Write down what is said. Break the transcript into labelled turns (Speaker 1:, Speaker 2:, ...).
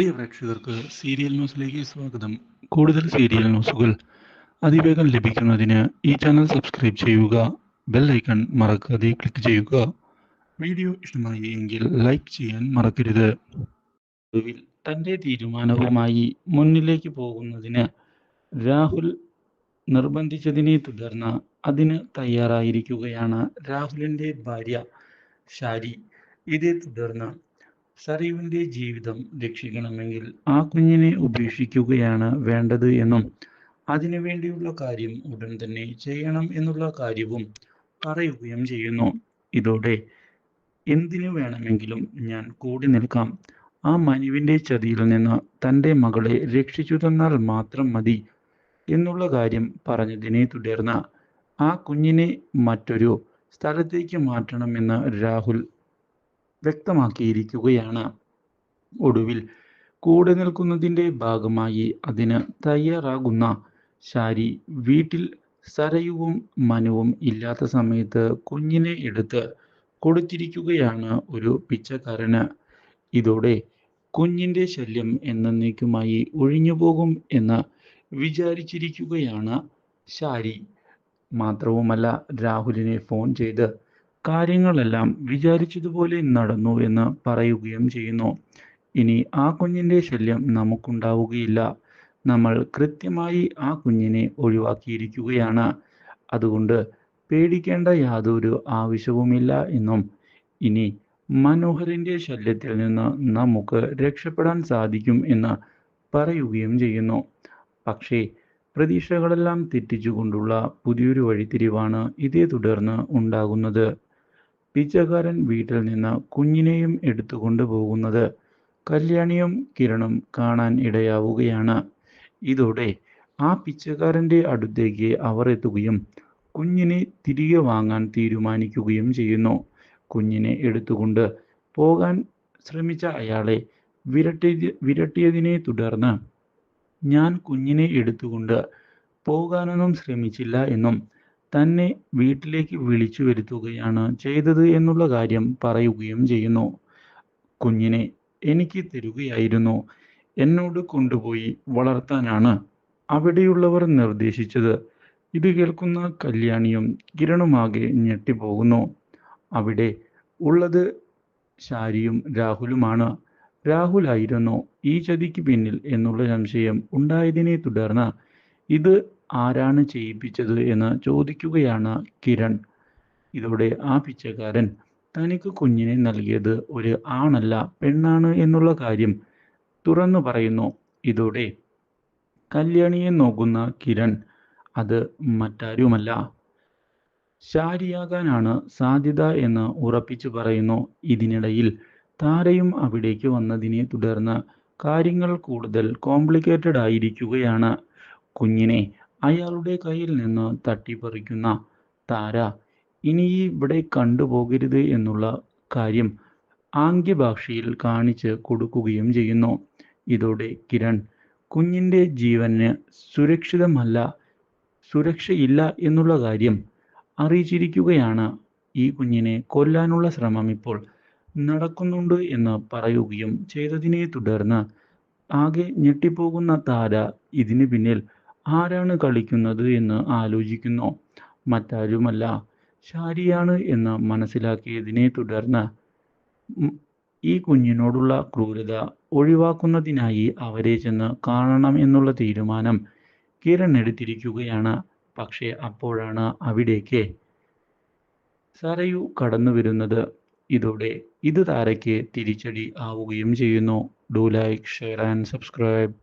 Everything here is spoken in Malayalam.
Speaker 1: പ്രിയ പ്രേക്ഷകർക്ക് സീരിയൽ ന്യൂസിലേക്ക് സ്വാഗതം. കൂടുതൽ സീരിയൽ ന്യൂസുകൾ അതിവേഗം ലഭിക്കുന്നതിന് ഈ ചാനൽ സബ്സ്ക്രൈബ് ചെയ്യുക. ബെൽ ഐക്കൺ മറക്കാതെ ക്ലിക്ക് ചെയ്യുക. വീഡിയോ ഇഷ്ടമായി എങ്കിൽ ലൈക്ക് ചെയ്യാൻ മറക്കരുത്. ഒടുവിൽ തന്റെ തീരുമാനവുമായി മുന്നിലേക്ക് പോകുന്നതിന് രാഹുൽ നിർബന്ധിച്ചതിനെ തുടർന്ന് അതിന് തയ്യാറായിരിക്കുകയാണ് രാഹുലിന്റെ ഭാര്യ ഷാരി. ഇതേ തുടർന്ന് സരയുവിന്റെ ജീവിതം രക്ഷിക്കണമെങ്കിൽ ആ കുഞ്ഞിനെ ഉപേക്ഷിക്കുകയാണ് വേണ്ടത് എന്നും അതിനുവേണ്ടിയുള്ള കാര്യം ഉടൻ തന്നെ ചെയ്യണം എന്നുള്ള കാര്യവും പറയുകയും ചെയ്യുന്നു. ഇതോടെ എന്തിനു വേണമെങ്കിലും ഞാൻ കൂടി നിൽക്കാം, ആ മനുവിന്റെ ചതിയിൽ നിന്ന് തൻ്റെ മകളെ രക്ഷിച്ചു തന്നാൽ മാത്രം മതി എന്നുള്ള കാര്യം പറഞ്ഞതിനെ തുടർന്ന് ആ കുഞ്ഞിനെ മറ്റൊരു സ്ഥലത്തേക്ക് മാറ്റണമെന്ന് രാഹുൽ വ്യക്തമാക്കിയിരിക്കുകയാണ്. ഒടുവിൽ കൂടെ നിൽക്കുന്നതിൻ്റെ ഭാഗമായി അതിന് തയ്യാറാകുന്ന ഷാരി വീട്ടിൽ സരയുവും മനുവും ഇല്ലാത്ത സമയത്ത് കുഞ്ഞിനെ എടുത്ത് കൊടുത്തിരിക്കുകയാണ് ഒരു പിച്ചക്കാരന്. ഇതോടെ കുഞ്ഞിൻ്റെ ശല്യം എന്നേക്കുമായി ഒഴിഞ്ഞുപോകും എന്ന് വിചാരിച്ചിരിക്കുകയാണ് ഷാരി. മാത്രവുമല്ല, രാഹുലിനെ ഫോൺ ചെയ്ത് കാര്യങ്ങളെല്ലാം വിചാരിച്ചതുപോലെ നടന്നു എന്ന് പറയുകയും ചെയ്യുന്നു. ഇനി ആ കുഞ്ഞിൻ്റെ ശല്യം നമുക്കുണ്ടാവുകയില്ല, നമ്മൾ കൃത്യമായി ആ കുഞ്ഞിനെ ഒഴിവാക്കിയിരിക്കുകയാണ്, അതുകൊണ്ട് പേടിക്കേണ്ട യാതൊരു ആവശ്യവുമില്ല എന്നും ഇനി മനോഹറിൻ്റെ ശല്യത്തിൽ നിന്ന് നമുക്ക് രക്ഷപ്പെടാൻ സാധിക്കും എന്ന് പറയുകയും ചെയ്യുന്നു. പക്ഷേ പ്രതീക്ഷകളെല്ലാം തെറ്റിച്ചുകൊണ്ടുള്ള പുതിയൊരു വഴിത്തിരിവാണ് ഇതേ തുടർന്ന് ഉണ്ടാകുന്നത്. പിച്ചക്കാരൻ വീട്ടിൽ നിന്ന് കുഞ്ഞിനെയും എടുത്തുകൊണ്ട് പോകുന്നത് കല്യാണിയും കിരണും കാണാൻ ഇടയാവുകയാണ്. ഇതോടെ ആ പിച്ചക്കാരൻ്റെ അടുത്തേക്ക് അവർ എത്തുകയും കുഞ്ഞിനെ തിരികെ വാങ്ങാൻ തീരുമാനിക്കുകയും ചെയ്യുന്നു. കുഞ്ഞിനെ എടുത്തുകൊണ്ട് പോകാൻ ശ്രമിച്ച അയാളെ വിരട്ടിയതിനെ തുടർന്ന് ഞാൻ കുഞ്ഞിനെ എടുത്തുകൊണ്ട് പോകാനൊന്നും ശ്രമിച്ചില്ല എന്നും തന്നെ വീട്ടിലേക്ക് വിളിച്ചു വരുത്തുകയാണ് ചെയ്തത് എന്നുള്ള കാര്യം പറയുകയും ചെയ്യുന്നു. കുഞ്ഞിനെ എനിക്ക് തരുകയായിരുന്നു, എന്നോട് കൊണ്ടുപോയി വളർത്താനാണ് അവിടെയുള്ളവർ നിർദ്ദേശിച്ചത്. ഇത് കേൾക്കുന്ന കല്യാണിയും കിരണുമാകെ ഞെട്ടിപ്പോകുന്നു. അവിടെ ഉള്ളത് ഷാരിയും രാഹുലുമാണ്. രാഹുലായിരുന്നു ഈ ചതിക്ക് പിന്നിൽ എന്നുള്ള സംശയം ഉണ്ടായതിനെ തുടർന്ന് ഇത് ആരാണ് ചെയ്യിപ്പിച്ചത് എന്ന് ചോദിക്കുകയാണ് കിരൺ. ഇതോടെ ആ പിച്ചക്കാരൻ തനിക്ക് കുഞ്ഞിനെ നൽകിയത് ഒരു ആണല്ല പെണ്ണാണ് എന്നുള്ള കാര്യം തുറന്നു പറയുന്നു. ഇതോടെ കല്യാണിയെ നോക്കുന്ന കിരൺ അത് മറ്റാരുമല്ല ഷാരിയാകാനാണ് സാധ്യത എന്ന് ഉറപ്പിച്ചു പറയുന്നു. ഇതിനിടയിൽ താരയും അവിടേക്ക് വന്നതിനെ തുടർന്ന് കാര്യങ്ങൾ കൂടുതൽ കോംപ്ലിക്കേറ്റഡ് ആയിരിക്കുകയാണ്. കുഞ്ഞിനെ അയാളുടെ കയ്യിൽ നിന്ന് തട്ടിപ്പറിക്കുന്ന താര ഇനി ഇവിടെ കണ്ടുപോകരുത് എന്നുള്ള കാര്യം ആംഗ്യഭാഷയിൽ കാണിച്ച് കൊടുക്കുകയും ചെയ്യുന്നു. ഇതോടെ കിരൺ കുഞ്ഞിൻ്റെ ജീവന് സുരക്ഷയില്ല എന്നുള്ള കാര്യം അറിയിച്ചിരിക്കുകയാണ്. ഈ കുഞ്ഞിനെ കൊല്ലാനുള്ള ശ്രമം ഇപ്പോൾ നടക്കുന്നുണ്ട് എന്ന് പറയുകയും ചെയ്തതിനെ തുടർന്ന് ആകെ ഞെട്ടിപ്പോകുന്ന താര ഇതിന് പിന്നിൽ ആരാണ് കളിക്കുന്നത് എന്ന് ആലോചിക്കുന്നു. മറ്റാരുമല്ല ഷാരിയാണ് എന്ന് മനസ്സിലാക്കിയതിനെ തുടർന്ന് ഈ കുഞ്ഞിനോടുള്ള ക്രൂരത ഒഴിവാക്കുന്നതിനായി അവരെ ചെന്ന് കാണണം എന്നുള്ള തീരുമാനം കിരൺ എടുത്തിരിക്കുകയാണ്. പക്ഷേ അപ്പോഴാണ് അവിടേക്ക് സരയു കടന്നു വരുന്നത്. ഇതോടെ ഇത് താരയ്ക്ക് തിരിച്ചടി ആവുകയും ചെയ്യുന്നു. Do like, share and subscribe.